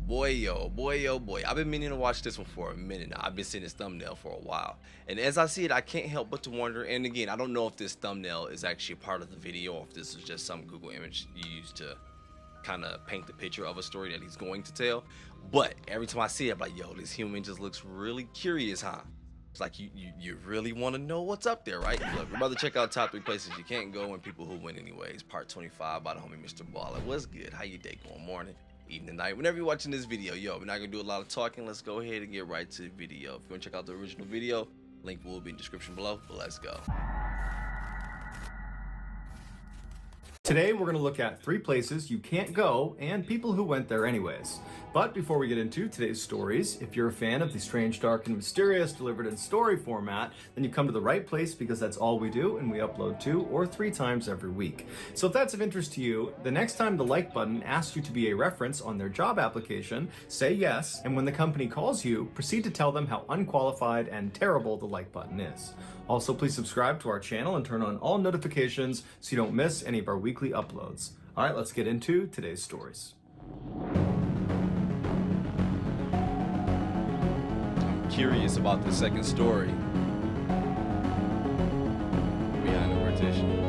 boy, oh boy, oh boy. I've been meaning to watch this one for a minute now. I've been seeing this thumbnail for a while. And as I see it, I can't help but to wonder, and again, I don't know if this thumbnail is actually part of the video or if this is just some Google image used to kind of paint the picture of a story that he's going to tell. But every time I see it, I'm like, yo, this human just looks really curious, huh? It's like you really want to know what's up there, right? Look, we're about to check out top 3 places you can't go and people who win anyways. Part 25 by the homie Mrballen. What's good? How you day going? Morning, evening, night, whenever you're watching this video. Yo, we're not gonna do a lot of talking. Let's go ahead and get right to the video. If you want to check out the original video, link will be in the description below. But let's go. Today we're going to look at 3 places you can't go and people who went there anyways. But before we get into today's stories, if you're a fan of the strange, dark, and mysterious delivered in story format, then you've come to the right place because that's all we do and we upload 2 or 3 times every week. So if that's of interest to you, the next time the like button asks you to be a reference on their job application, say yes, and when the company calls you, proceed to tell them how unqualified and terrible the like button is. Also, please subscribe to our channel and turn on all notifications so you don't miss any of our weekly uploads. All right, let's get into today's stories. I'm curious about the second story behind the partition.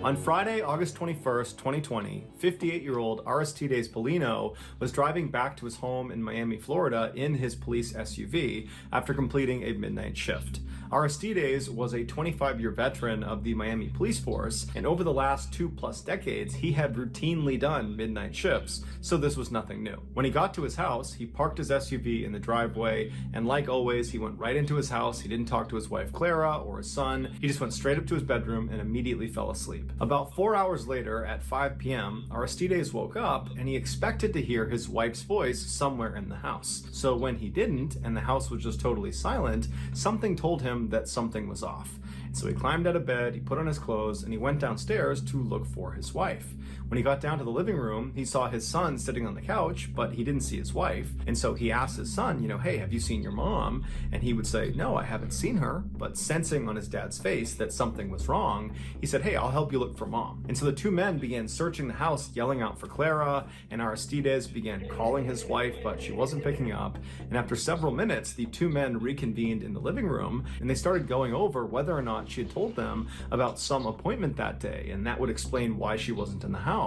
On Friday, August 21st, 2020, 58-year-old Aristides Polino was driving back to his home in Miami, Florida in his police SUV after completing a midnight shift. Aristides was a 25-year veteran of the Miami police force, and over the last 2+ decades, he had routinely done midnight shifts, so this was nothing new. When he got to his house, he parked his SUV in the driveway, and like always, he went right into his house. He didn't talk to his wife Clara or his son. He just went straight up to his bedroom and immediately fell asleep. About 4 hours later, at 5 p.m., Aristides woke up and he expected to hear his wife's voice somewhere in the house. So when he didn't, and the house was just totally silent, something told him that something was off. So he climbed out of bed, he put on his clothes, and he went downstairs to look for his wife. When he got down to the living room, he saw his son sitting on the couch, but he didn't see his wife. And so he asked his son, hey, have you seen your mom? And he would say, no, I haven't seen her. But sensing on his dad's face that something was wrong, he said, hey, I'll help you look for mom. And so the 2 men began searching the house, yelling out for Clara, and Aristides began calling his wife, but she wasn't picking up. And after several minutes, the 2 men reconvened in the living room, and they started going over whether or not she had told them about some appointment that day, and that would explain why she wasn't in the house.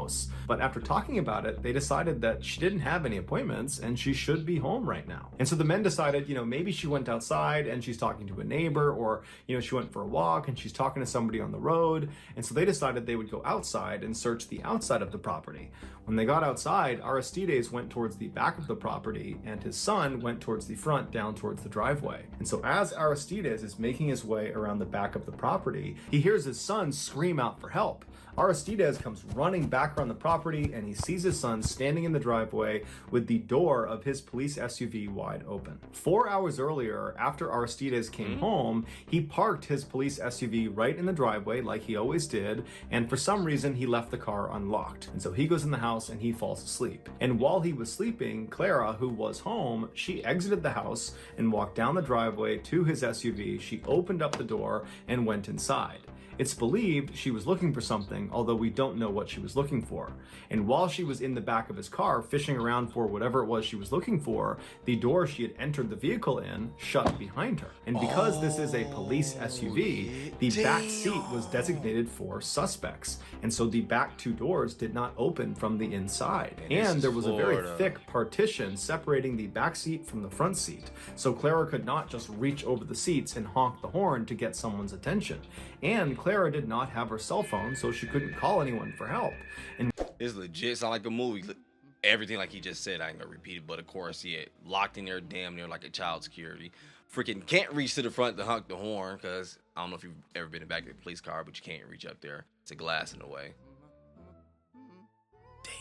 But after talking about it, they decided that she didn't have any appointments and she should be home right now. And so the men decided, maybe she went outside and she's talking to a neighbor, or, she went for a walk and she's talking to somebody on the road. And so they decided they would go outside and search the outside of the property. When they got outside, Aristides went towards the back of the property and his son went towards the front, down towards the driveway. And so as Aristides is making his way around the back of the property, he hears his son scream out for help. Aristides comes running back around the property and he sees his son standing in the driveway with the door of his police SUV wide open. 4 hours earlier, after Aristides came home, he parked his police SUV right in the driveway like he always did, and for some reason he left the car unlocked. And so he goes in the house and he falls asleep. And while he was sleeping, Clara, who was home, she exited the house and walked down the driveway to his SUV. She opened up the door and went inside. It's believed she was looking for something, although we don't know what she was looking for. And while she was in the back of his car fishing around for whatever it was she was looking for, the door she had entered the vehicle in shut behind her. And because this is a police SUV, the back seat was designated for suspects. And so the back 2 doors did not open from the inside. And there was a very thick partition separating the back seat from the front seat. So Clara could not just reach over the seats and honk the horn to get someone's attention. And Clara did not have her cell phone, so she couldn't call anyone for help. And It's legit sound like a movie. Everything like he just said, I ain't gonna repeat it, but of course, yeah, locked in there damn near like a child security. Freaking can't reach to the front to honk the horn, because I don't know if you've ever been in the back of a police car, but you can't reach up there. It's a glass in the way. Damn.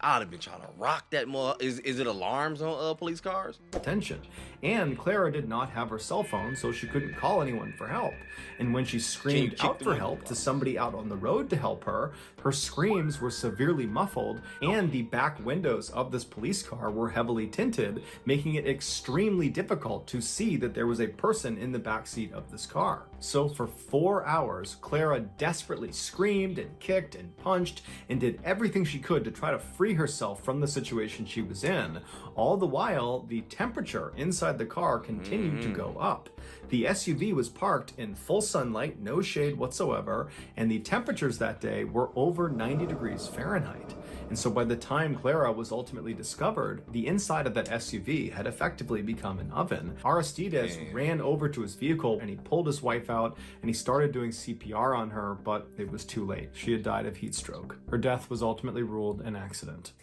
I'd have been trying to rock that mother. Is it alarms on police cars? Attention. And Clara did not have her cell phone, so she couldn't call anyone for help. And when she screamed out for help to somebody out on the road to help her, her screams were severely muffled, and the back windows of this police car were heavily tinted, making it extremely difficult to see that there was a person in the back seat of this car. So for 4 hours, Clara desperately screamed and kicked and punched and did everything she could to try to free herself from the situation she was in. All the while, the temperature inside the car continued to go up. The SUV was parked in full sunlight, no shade whatsoever, and the temperatures that day were over 90 degrees Fahrenheit. And so by the time Clara was ultimately discovered, the inside of that SUV had effectively become an oven. Aristides ran over to his vehicle and he pulled his wife out and he started doing CPR on her, but it was too late. She had died of heat stroke. Her death was ultimately ruled an accident.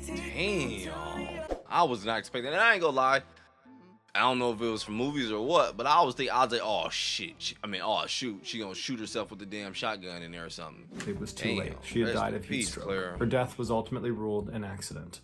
Damn. I was not expecting that. I ain't gonna lie. I don't know if it was from movies or what, but I was like, oh shit. Oh shoot, she gonna shoot herself with the damn shotgun in there or something. It was too late. She had died of heat stroke. Clara. Her death was ultimately ruled an accident.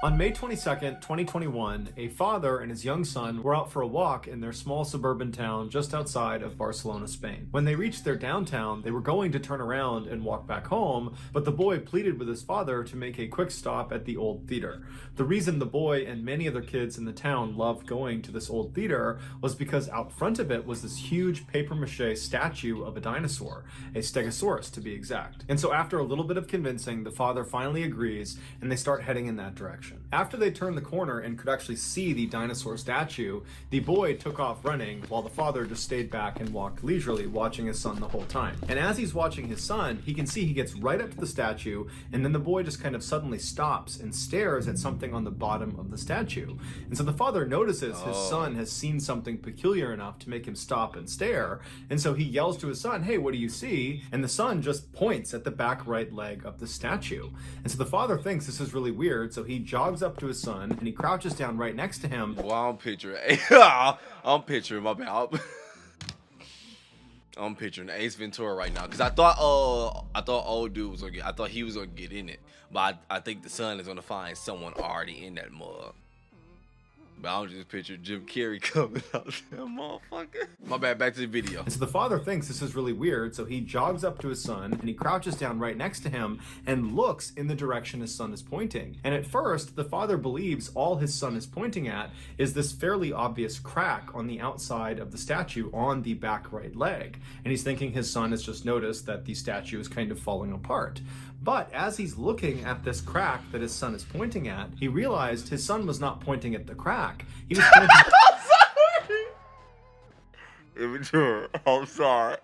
On May 22nd, 2021, a father and his young son were out for a walk in their small suburban town just outside of Barcelona, Spain. When they reached their downtown, they were going to turn around and walk back home, but the boy pleaded with his father to make a quick stop at the old theater. The reason the boy and many other kids in the town loved going to this old theater was because out front of it was this huge papier-mâché statue of a dinosaur, a stegosaurus to be exact. And so after a little bit of convincing, the father finally agrees and they start heading in that direction. After they turned the corner and could actually see the dinosaur statue, the boy took off running while the father just stayed back and walked leisurely, watching his son the whole time. And as he's watching his son, he can see he gets right up to the statue, and then the boy just kind of suddenly stops and stares at something on the bottom of the statue. And so the father notices his son has seen something peculiar enough to make him stop and stare, and so he yells to his son, "Hey, what do you see?" And the son just points at the back right leg of the statue. And so the father thinks this is really weird, so he jogs up to his son and he crouches down right next to him. Well, I'm picturing my bad. I'm picturing Ace Ventura right now because I thought old dude was I thought he was gonna get in it, but I think the son is gonna find someone already in that mug. But I was just picture Jim Carrey coming out that motherfucker. My bad, back to the video. And so the father thinks this is really weird, so he jogs up to his son and he crouches down right next to him and looks in the direction his son is pointing. And at first, the father believes all his son is pointing at is this fairly obvious crack on the outside of the statue on the back right leg. And he's thinking his son has just noticed that the statue is kind of falling apart. But as he's looking at this crack that his son is pointing at, he realized his son was not pointing at the crack. He was pointing... I'm sorry.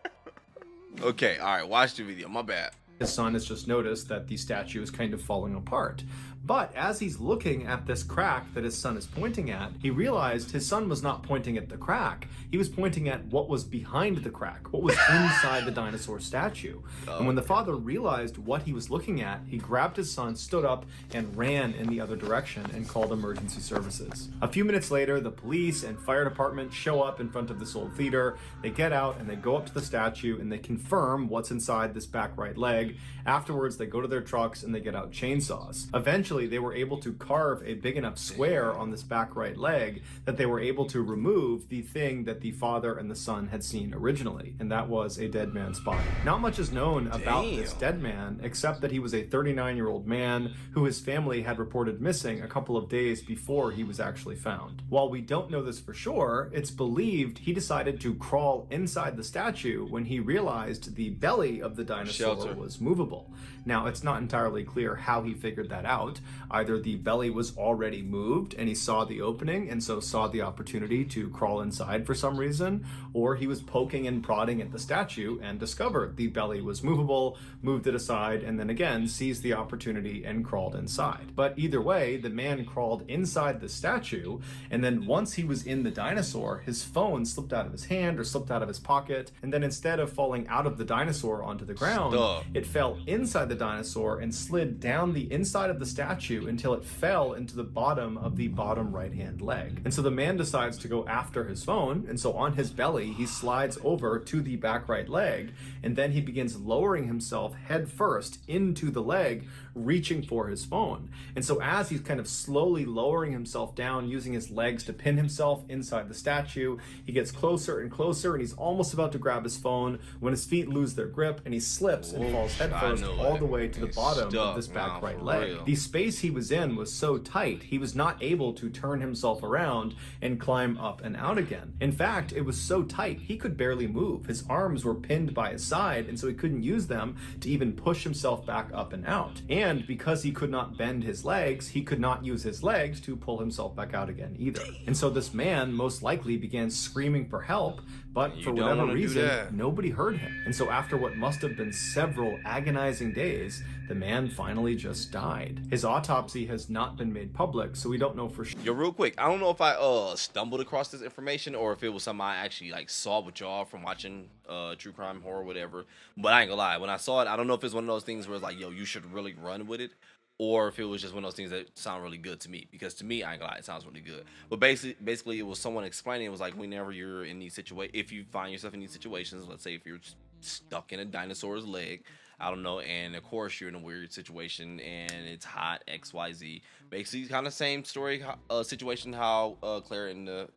Okay, alright, watch the video. My bad. His son has just noticed that the statue is kind of falling apart. But as he's looking at this crack that his son is pointing at, he realized his son was not pointing at the crack. He was pointing at what was behind the crack, what was inside the dinosaur statue. And when the father realized what he was looking at, he grabbed his son, stood up, and ran in the other direction and called emergency services. A few minutes later, the police and fire department show up in front of this old theater. They get out and they go up to the statue and they confirm what's inside this back right leg. Afterwards, they go to their trucks and they get out chainsaws. Eventually, they were able to carve a big enough square on this back right leg that they were able to remove the thing that the father and the son had seen originally, and that was a dead man's body. Not much is known about this dead man, except that he was a 39-year-old man who his family had reported missing a couple of days before he was actually found. While we don't know this for sure, it's believed he decided to crawl inside the statue when he realized the belly of the dinosaur was movable. Now, it's not entirely clear how he figured that out. Either the belly was already moved and he saw the opening and so saw the opportunity to crawl inside for some reason, or he was poking and prodding at the statue and discovered the belly was movable, moved it aside, and then again seized the opportunity and crawled inside. But either way, the man crawled inside the statue, and then once he was in the dinosaur, his phone slipped out of his hand or slipped out of his pocket, and then instead of falling out of the dinosaur onto the ground, it fell inside the dinosaur and slid down the inside of the statue statue until it fell into the bottom of the bottom right-hand leg. And so the man decides to go after his phone, and so on his belly, he slides over to the back right leg, and then he begins lowering himself head first into the leg, reaching for his phone. And so as he's kind of slowly lowering himself down, using his legs to pin himself inside the statue, he gets closer and closer, and he's almost about to grab his phone when his feet lose their grip and he slips and falls headfirst all the way to the bottom of this back right leg. The space he was in was so tight, he was not able to turn himself around and climb up and out again. In fact, it was so tight, he could barely move. His arms were pinned by his side, and so he couldn't use them to even push himself back up and out. And because he could not bend his legs, he could not use his legs to pull himself back out again either. And so this man most likely began screaming for help, but for whatever reason, nobody heard him. And so after what must have been several agonizing days, the man finally just died. His autopsy has not been made public, so we don't know for sure. Yo, real quick, I don't know if I stumbled across this information or if it was something I actually like saw with y'all from watching true crime, horror, whatever. But I ain't gonna lie, when I saw it, I don't know if it's one of those things where it's like, yo, you should really run with it, or if it was just one of those things that sound really good to me. Because to me, I ain't gonna lie, it sounds really good. But basically, it was someone explaining. It was like, whenever you're in these situations, if you find yourself in these situations, let's say if you're stuck in a dinosaur's leg, I don't know, and of course you're in a weird situation and it's hot, XYZ. Basically, kind of same story, situation how Claire in the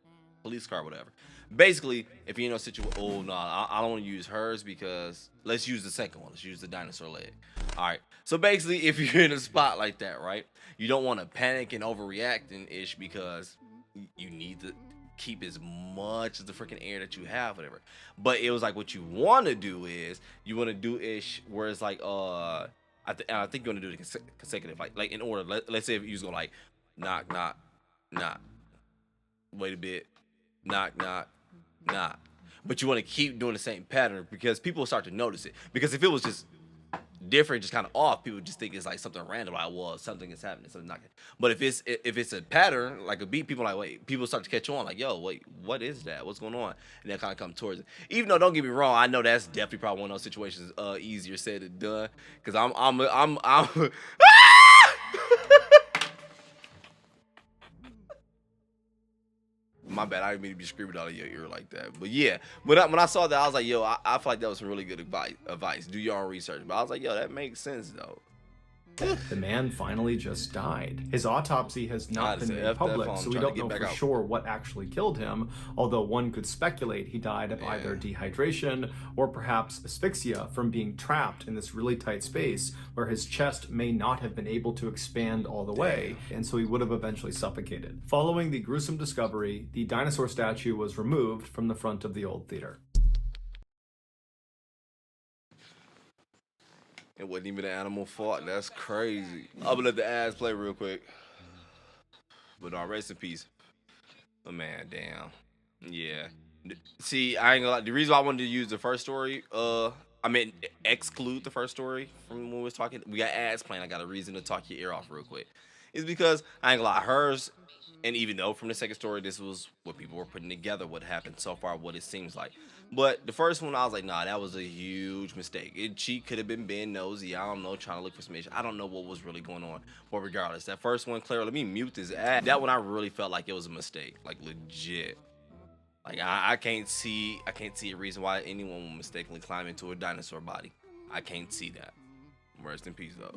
police car, whatever. Basically, if you're in a situation, oh no, I don't want to use hers because let's use the second one. Let's use the dinosaur leg. All right. So basically, if you're in a spot like that, right, you don't want to panic and overreact and ish because you need to keep as much of the freaking air that you have, whatever. But it was like what you want to do is you want to do ish where it's like I think you want to do the consecutive like in order. Let's say if you was going like knock knock knock, wait a bit, knock knock knock, but you want to keep doing the same pattern because people will start to notice it. Because if it was just different, just kind of off, people just think it's like something random. Like, well, something is happening, something not. But if it's a pattern, like a beat, people are like, wait, people start to catch on, like, yo, wait, what is that? What's going on? And they kind of come towards it. Even though, don't get me wrong, I know that's definitely probably one of those situations easier said than done. Because I'm my bad, I didn't mean to be screaming out of your ear like that. But yeah, when I saw that, I was like, yo, I feel like that was some really good advice. Do your own research. But I was like, yo, that makes sense though. The man finally just died. His autopsy has not been made public, so we don't know for sure what actually killed him, although one could speculate he died of either dehydration or perhaps asphyxia from being trapped in this really tight space where his chest may not have been able to expand all the way, and so he would have eventually suffocated. Following the gruesome discovery, the dinosaur statue was removed from the front of the old theater. It wasn't even an animal fault. That's crazy. I'm gonna let the ads play real quick. But rest in peace. Oh man, damn. Yeah. See, I ain't gonna lie. The reason why I wanted to use the first story, exclude the first story from when we was talking. We got ads playing. I got a reason to talk your ear off real quick. Is because I ain't gonna lie, hers, and even though from the second story, this was what people were putting together, what happened so far, what it seems like. But the first one, I was like, nah, that was a huge mistake. She could have been being nosy. I don't know, trying to look for some information. I don't know what was really going on. But regardless, that first one, Claire, let me mute this ad. That one, I really felt like it was a mistake, like legit. Like I can't see a reason why anyone would mistakenly climb into a dinosaur body. I can't see that. Rest in peace, though.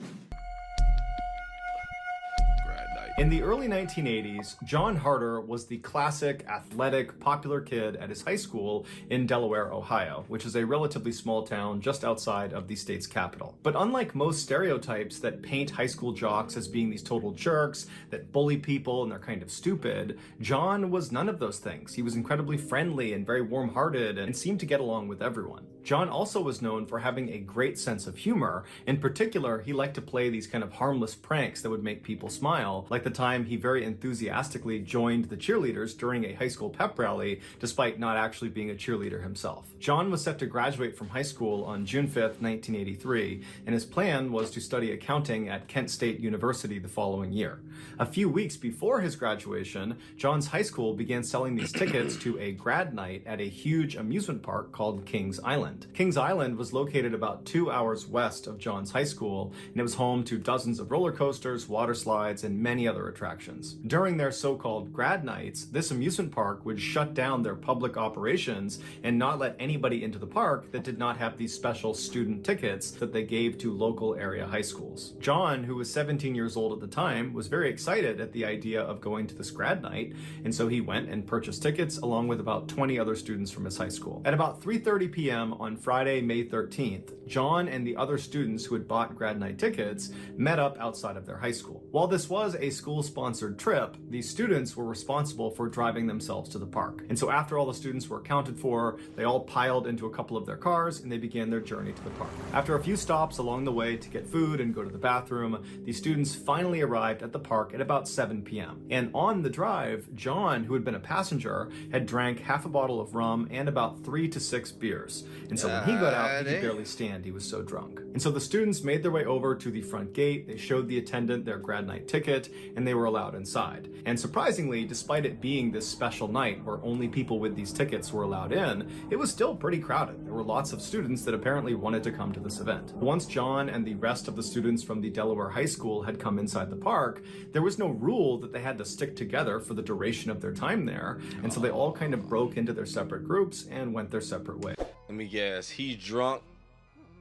In the early 1980s, John Harder was the classic, athletic, popular kid at his high school in Delaware, Ohio, which is a relatively small town just outside of the state's capital. But unlike most stereotypes that paint high school jocks as being these total jerks, that bully people and they're kind of stupid, John was none of those things. He was incredibly friendly and very warm-hearted and seemed to get along with everyone. John also was known for having a great sense of humor. In particular, he liked to play these kind of harmless pranks that would make people smile, like the time he very enthusiastically joined the cheerleaders during a high school pep rally, despite not actually being a cheerleader himself. John was set to graduate from high school on June 5th, 1983, and his plan was to study accounting at Kent State University the following year. A few weeks before his graduation, John's high school began selling these tickets to a grad night at a huge amusement park called Kings Island. Island. Kings Island was located about 2 hours west of John's high school, and it was home to dozens of roller coasters, water slides, and many other attractions. During their so-called grad nights, this amusement park would shut down their public operations and not let anybody into the park that did not have these special student tickets that they gave to local area high schools. John, who was 17 years old at the time, was very excited at the idea of going to this grad night, and so he went and purchased tickets along with about 20 other students from his high school. At about 3:30 p.m. on Friday, May 13th, John and the other students who had bought grad night tickets met up outside of their high school. While this was a school-sponsored trip, the students were responsible for driving themselves to the park. And so after all the students were accounted for, they all piled into a couple of their cars and they began their journey to the park. After a few stops along the way to get food and go to the bathroom, the students finally arrived at the park at about 7 p.m. And on the drive, John, who had been a passenger, had drank half a bottle of rum and about 3 to 6 beers. And so when he got out, he could barely stand. He was so drunk. And so the students made their way over to the front gate. They showed the attendant their grad night ticket and they were allowed inside. And surprisingly, despite it being this special night where only people with these tickets were allowed in, it was still pretty crowded. There were lots of students that apparently wanted to come to this event. Once John and the rest of the students from the Delaware High School had come inside the park, there was no rule that they had to stick together for the duration of their time there. And so they all kind of broke into their separate groups and went their separate ways. Let me guess, he's drunk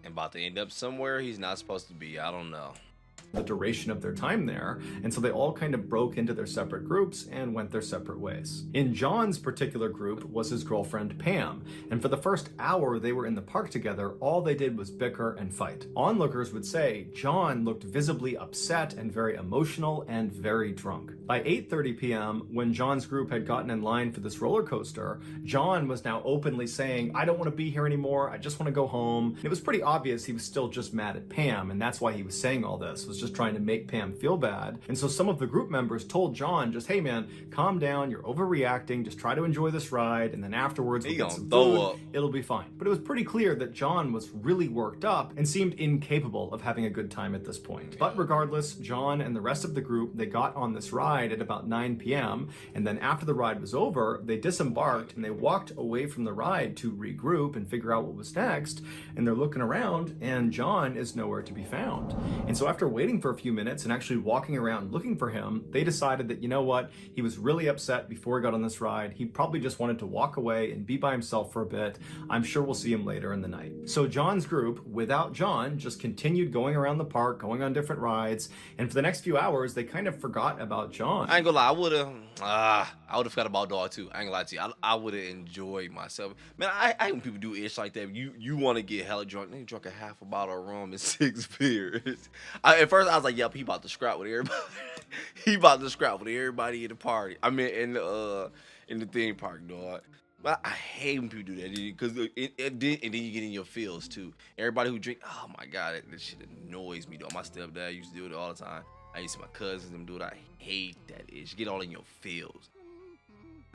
and about to end up somewhere he's not supposed to be. I don't know. The duration of their time there, and so they all kind of broke into their separate groups and went their separate ways. In John's particular group was his girlfriend Pam, and for the first hour they were in the park together, all they did was bicker and fight. Onlookers would say John looked visibly upset and very emotional and very drunk. By 8:30 p.m., when John's group had gotten in line for this roller coaster, John was now openly saying, "I don't want to be here anymore, I just want to go home." It was pretty obvious he was still just mad at Pam, and that's why he was saying all this, was just trying to make Pam feel bad. And so some of the group members told John, just, "Hey man, calm down, you're overreacting, just try to enjoy this ride, and then afterwards we'll get some food, it'll be fine." But it was pretty clear that John was really worked up and seemed incapable of having a good time at this point. But regardless, John and the rest of the group, they got on this ride at about 9 p.m. and then after the ride was over, they disembarked and they walked away from the ride to regroup and figure out what was next. And they're looking around and John is nowhere to be found. And so after waiting for a few minutes and actually walking around looking for him, they decided that, you know what, he was really upset before he got on this ride. He probably just wanted to walk away and be by himself for a bit. I'm sure we'll see him later in the night. So John's group, without John, just continued going around the park, going on different rides, and for the next few hours, they kind of forgot about John. I ain't gonna lie, I would've forgot about dog too. I ain't gonna lie to you. I would've enjoyed myself. Man, I hate when people do ish like that. You want to get hella drunk. Then you drunk a half a bottle of rum and 6 beers. At first I was like, yep, he about to scrap with everybody. He about to scrap with everybody in the party. I mean, in the theme park, dog. But I hate when people do that because and then you get in your feels too. Everybody who drink, oh my god, that shit annoys me, though. My stepdad used to do it all the time. I used to see my cousins them do it. I hate that itch. Get all in your feels.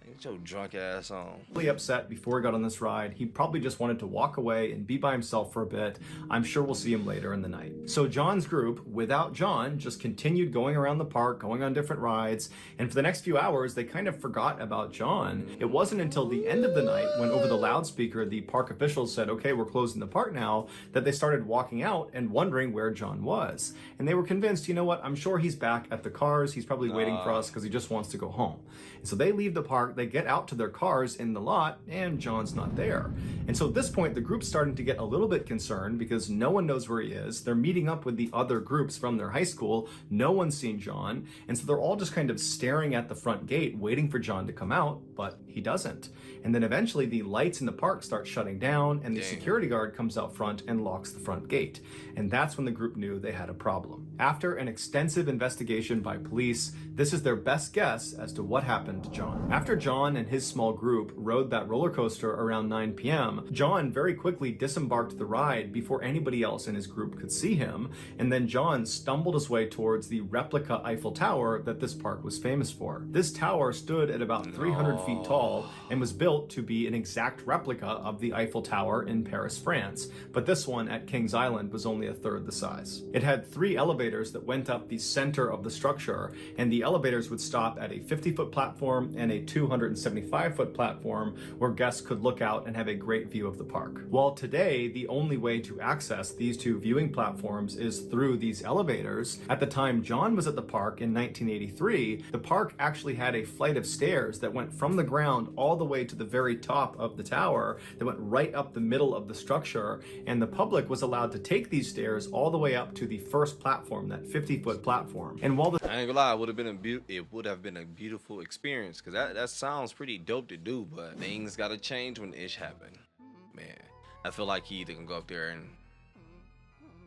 Get your drunk ass on. Really upset before he got on this ride. He probably just wanted to walk away and be by himself for a bit. I'm sure we'll see him later in the night. So John's group, without John, just continued going around the park, going on different rides, and for the next few hours, they kind of forgot about John. It wasn't until the end of the night, when over the loudspeaker, the park officials said, "Okay, we're closing the park now," that they started walking out and wondering where John was. And they were convinced, you know what, I'm sure he's back at the cars. He's probably waiting for us because he just wants to go home. And so they leave the park, they get out to their cars in the lot, and John's not there. And so at this point, the group's starting to get a little bit concerned because no one knows where he is. They're meeting up with the other groups from their high school. No one's seen John. And so they're all just kind of staring at the front gate, waiting for John to come out, but he doesn't. And then eventually the lights in the park start shutting down and the security guard comes out front and locks the front gate. And that's when the group knew they had a problem. After an extensive investigation by police, this is their best guess as to what happened to John. After John and his small group rode that roller coaster around 9 p.m., John very quickly disembarked the ride before anybody else in his group could see him. And then John stumbled his way towards the replica Eiffel Tower that this park was famous for. This tower stood at about 300 feet tall and was built to be an exact replica of the Eiffel Tower in Paris, France, but this one at Kings Island was only a third the size. It had 3 elevators that went up the center of the structure, and the elevators would stop at a 50-foot platform and a 200 275-foot platform where guests could look out and have a great view of the park. While today, the only way to access these two viewing platforms is through these elevators, at the time John was at the park in 1983, the park actually had a flight of stairs that went from the ground all the way to the very top of the tower that went right up the middle of the structure, and the public was allowed to take these stairs all the way up to the first platform, that 50-foot platform. And while the I ain't gonna lie, it would have been a beautiful experience, because that sounds pretty dope to do, but things gotta change when ish happen. Man, I feel like he either can go up there and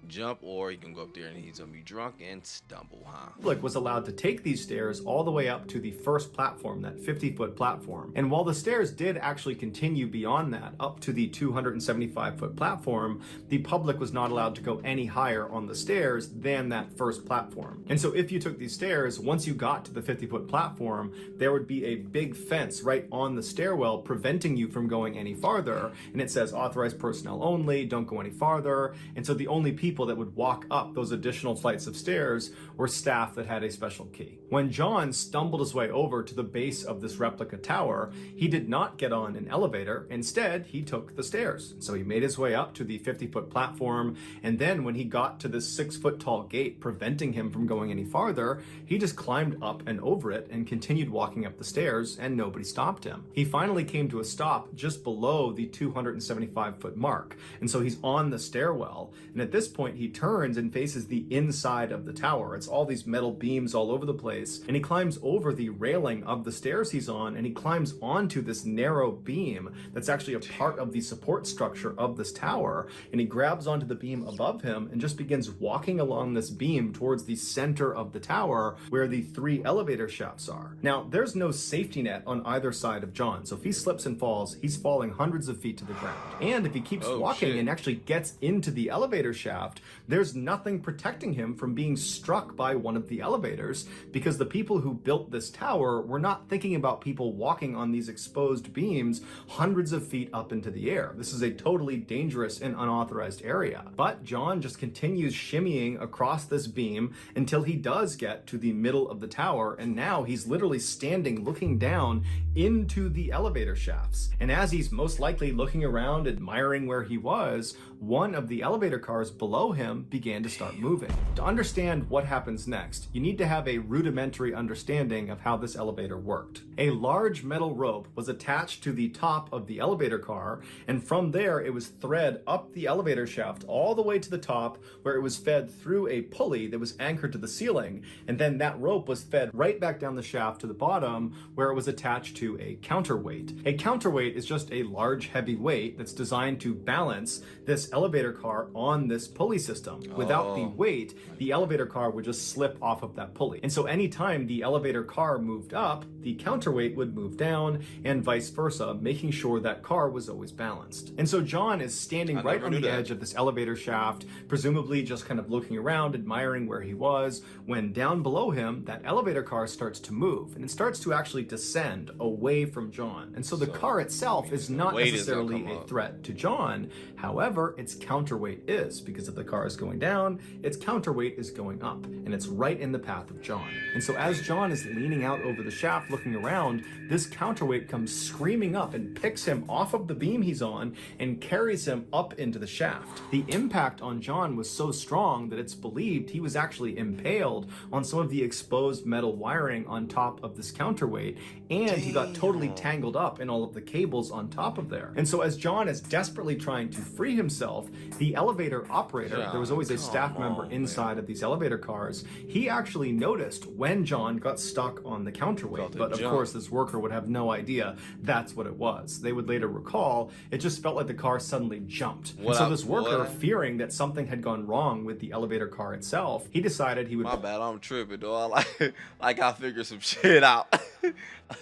jump, or he can go up there and he's gonna be drunk and stumble, huh? public was allowed to take these stairs all the way up to the first platform, that 50-foot platform. And while the stairs did actually continue beyond that, up to the 275-foot platform, the public was not allowed to go any higher on the stairs than that first platform. And so if you took these stairs, once you got to the 50-foot platform, there would be a big fence right on the stairwell preventing you from going any farther. And it says authorized personnel only, don't go any farther. And so the only people that would walk up those additional flights of stairs were staff that had a special key. When John stumbled his way over to the base of this replica tower, he did not get on an elevator. Instead, he took the stairs. So he made his way up to the 50-foot platform, and then when he got to this 6-foot tall gate preventing him from going any farther, he just climbed up and over it and continued walking up the stairs, and nobody stopped him. He finally came to a stop just below the 275-foot mark, and so he's on the stairwell, and at this point he turns and faces the inside of the tower. It's all these metal beams all over the place, and he climbs over the railing of the stairs he's on, and he climbs onto this narrow beam that's actually a part of the support structure of this tower, and he grabs onto the beam above him and just begins walking along this beam towards the center of the tower where the 3 elevator shafts are. Now, there's no safety net on either side of John, so if he slips and falls, he's falling hundreds of feet to the ground. And if he keeps walking and actually gets into the elevator shaft, there's nothing protecting him from being struck by one of the elevators, because the people who built this tower were not thinking about people walking on these exposed beams hundreds of feet up into the air. This is a totally dangerous and unauthorized area. But John just continues shimmying across this beam until he does get to the middle of the tower, and now he's literally standing looking down into the elevator shafts. And as he's most likely looking around, admiring where he was, one of the elevator cars below him began to start moving. To understand what happens next, you need to have a rudimentary understanding of how this elevator worked. A large metal rope was attached to the top of the elevator car, and from there it was thread up the elevator shaft all the way to the top, where it was fed through a pulley that was anchored to the ceiling, and then that rope was fed right back down the shaft to the bottom, where it was attached to a counterweight. A counterweight is just a large heavy weight that's designed to balance this elevator car on this pulley system. Without the weight, the elevator car would just slip off of that pulley. And so anytime the elevator car moved up, the counterweight would move down, and vice versa, making sure that car was always balanced. And so John is standing right on the edge of this elevator shaft, presumably just kind of looking around, admiring where he was, when down below him, that elevator car starts to move, and it starts to actually descend away from John. And so the car itself is not necessarily a threat to John. However, its counterweight is, because if the car is going down, its counterweight is going up, and it's right in the path of John. And so as John is leaning out over the shaft looking around, this counterweight comes screaming up and picks him off of the beam he's on and carries him up into the shaft. The impact on John was so strong that it's believed he was actually impaled on some of the exposed metal wiring on top of this counterweight, and he got totally tangled up in all of the cables on top of there. And so as John is desperately trying to free himself, the elevator operator, there was always a staff member inside of these elevator cars, he actually noticed when John got stuck on the counterweight, but of course this worker would have no idea that's what it was. They would later recall it just felt like the car suddenly jumped. And so this worker, fearing that something had gone wrong with the elevator car itself, he decided he would... My bad, I'm tripping, though. Like I figured some shit out.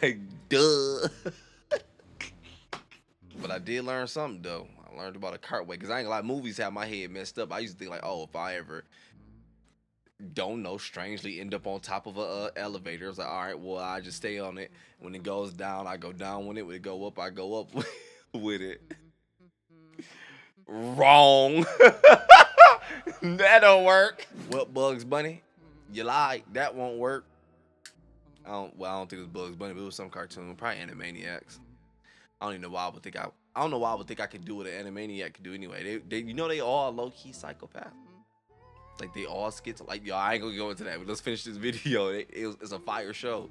Like, duh. But I did learn something, though. I learned about a cartway, because I ain't gonna lie, movies have my head messed up. I used to think like, oh, if I ever strangely end up on top of a elevator, it's like, all right, well, I just stay on it. When it goes down, I go down with it. When it go up, I go up with it. Wrong. That don't work. What, Bugs Bunny? You lied. That won't work. I don't think it was Bugs Bunny, but it was some cartoon, probably Animaniacs. I don't even know why I would think I don't know why I would think I could do what an Animaniac could do anyway. They all low key psychopath. Like they all schizo. Like yo, I ain't gonna go into that. But let's finish this video. It's a fire show.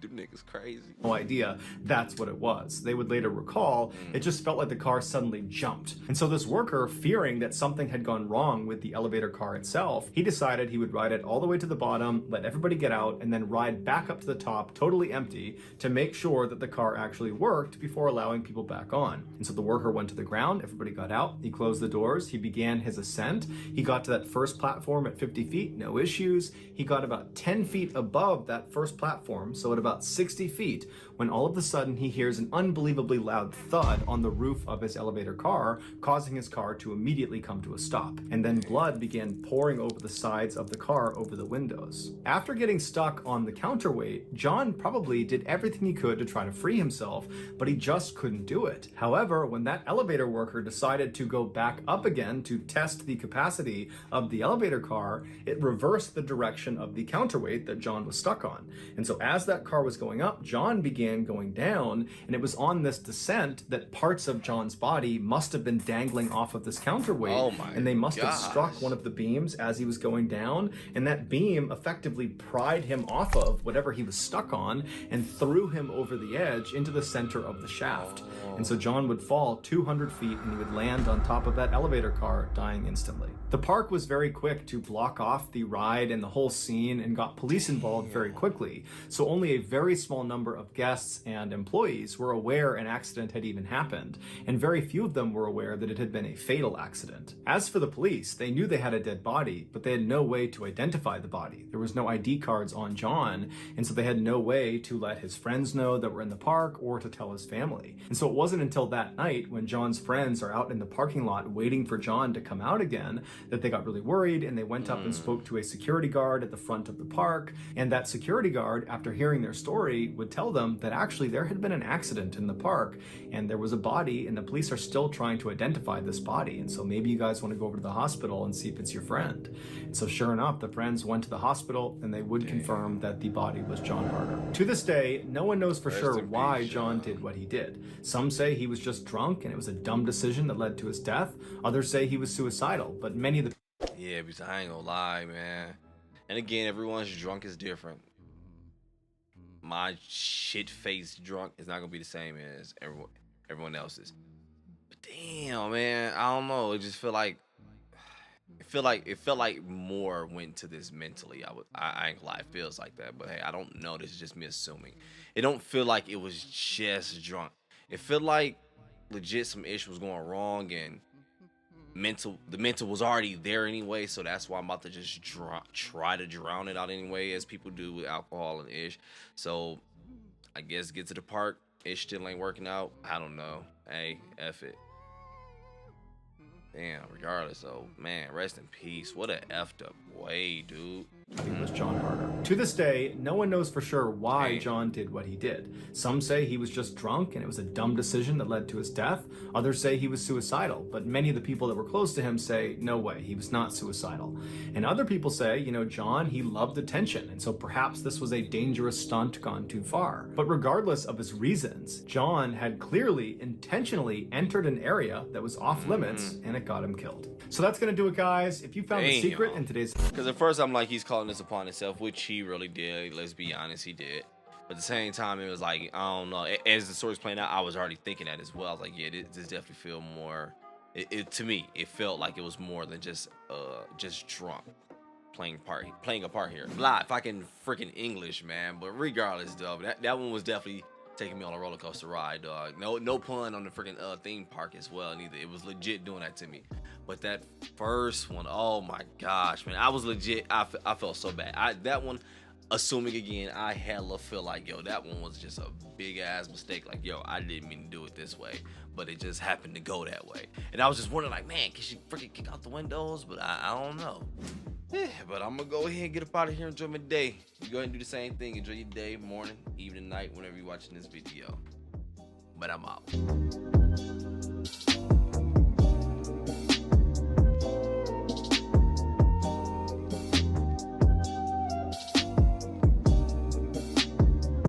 Them niggas crazy. No idea that's what it was. They would later recall it just felt like the car suddenly jumped. And so this worker, fearing that something had gone wrong with the elevator car itself, he decided he would ride it all the way to the bottom, let everybody get out, and then ride back up to the top totally empty to make sure that the car actually worked before allowing people back on. And so the worker went to the ground, everybody got out, he closed the doors, he began his ascent. He got to that first platform at 50 feet, no issues. He got about 10 feet above that first platform, so at about 60 feet, when all of a sudden he hears an unbelievably loud thud on the roof of his elevator car, causing his car to immediately come to a stop. And then blood began pouring over the sides of the car over the windows. After getting stuck on the counterweight, John probably did everything he could to try to free himself, but he just couldn't do it. However, when that elevator worker decided to go back up again to test the capacity of the elevator car, it reversed the direction of the counterweight that John was stuck on. And so as that car was going up, John began going down, and it was on this descent that parts of John's body must have been dangling off of this counterweight, and they must have struck one of the beams as he was going down, and that beam effectively pried him off of whatever he was stuck on and threw him over the edge into the center of the shaft. And so John would fall 200 feet and he would land on top of that elevator car, dying instantly. The park was very quick to block off the ride and the whole scene and got police involved very quickly. So only a very small number of guests and employees were aware an accident had even happened, and very few of them were aware that it had been a fatal accident. As for the police, they knew they had a dead body, but they had no way to identify the body. There was no ID cards on John, and so they had no way to let his friends know that were in the park or to tell his family. And so it wasn't until that night, when John's friends are out in the parking lot waiting for John to come out again, that they got really worried, and they went up and spoke to a security guard at the front of the park. And that security guard, after hearing their story, would tell them that actually there had been an accident in the park and there was a body, and the police are still trying to identify this body. And so maybe you guys want to go over to the hospital and see if it's your friend. And so sure enough, the friends went to the hospital, and they would confirm that the body was John Harder. To this day, no one knows for sure why John did what he did. Some say he was just drunk and it was a dumb decision that led to his death. Others say he was suicidal, but many of the Yeah, because I ain't gonna lie, man. And again, everyone's drunk is different. My shit-faced drunk is not gonna be the same as everyone else's. But damn, man, I don't know. It just felt like more went to this mentally. I ain't gonna lie, it feels like that. But hey, I don't know. This is just me assuming. It don't feel like it was just drunk. It felt like legit some ish was going wrong, and the mental was already there anyway, so that's why I'm about to just try to drown it out anyway, as people do with alcohol and ish. So I guess get to the park, ish still ain't working out. I don't know. Hey, F it. Damn, regardless, though, man, rest in peace. What a effed up way, dude. It was John Harder. To this day, no one knows for sure why John did what he did. Some say he was just drunk and it was a dumb decision that led to his death. Others say he was suicidal, but many of the people that were close to him say, no way, he was not suicidal. And other people say, you know, John, he loved attention, and so perhaps this was a dangerous stunt gone too far. But regardless of his reasons, John had clearly intentionally entered an area that was off limits, and it got him killed. So that's gonna do it, guys. If you found the secret in today's... Because at first I'm like, he's calling this upon himself, which he really did. Let's be honest, he did. But at the same time, it was like, I don't know. As the story's playing out, I was already thinking that as well. I was like, yeah, this definitely feel more... To me, it felt like it was more than just drunk playing a part here. Blah, if I can freaking English, man. But regardless, though, that one was definitely taking me on a roller coaster ride, dog. No pun on the freaking theme park as well, neither. It was legit doing that to me. But that first one, oh my gosh, man, I was legit. I felt so bad. That one, assuming again, I hella feel like, yo, that one was just a big ass mistake. Like, yo, I didn't mean to do it this way, but it just happened to go that way. And I was just wondering, like, man, can she freaking kick out the windows? But I don't know. Yeah, but I'm gonna go ahead and get up out of here and enjoy my day. You go ahead and do the same thing. Enjoy your day, morning, evening, night, whenever you're watching this video. But I'm out.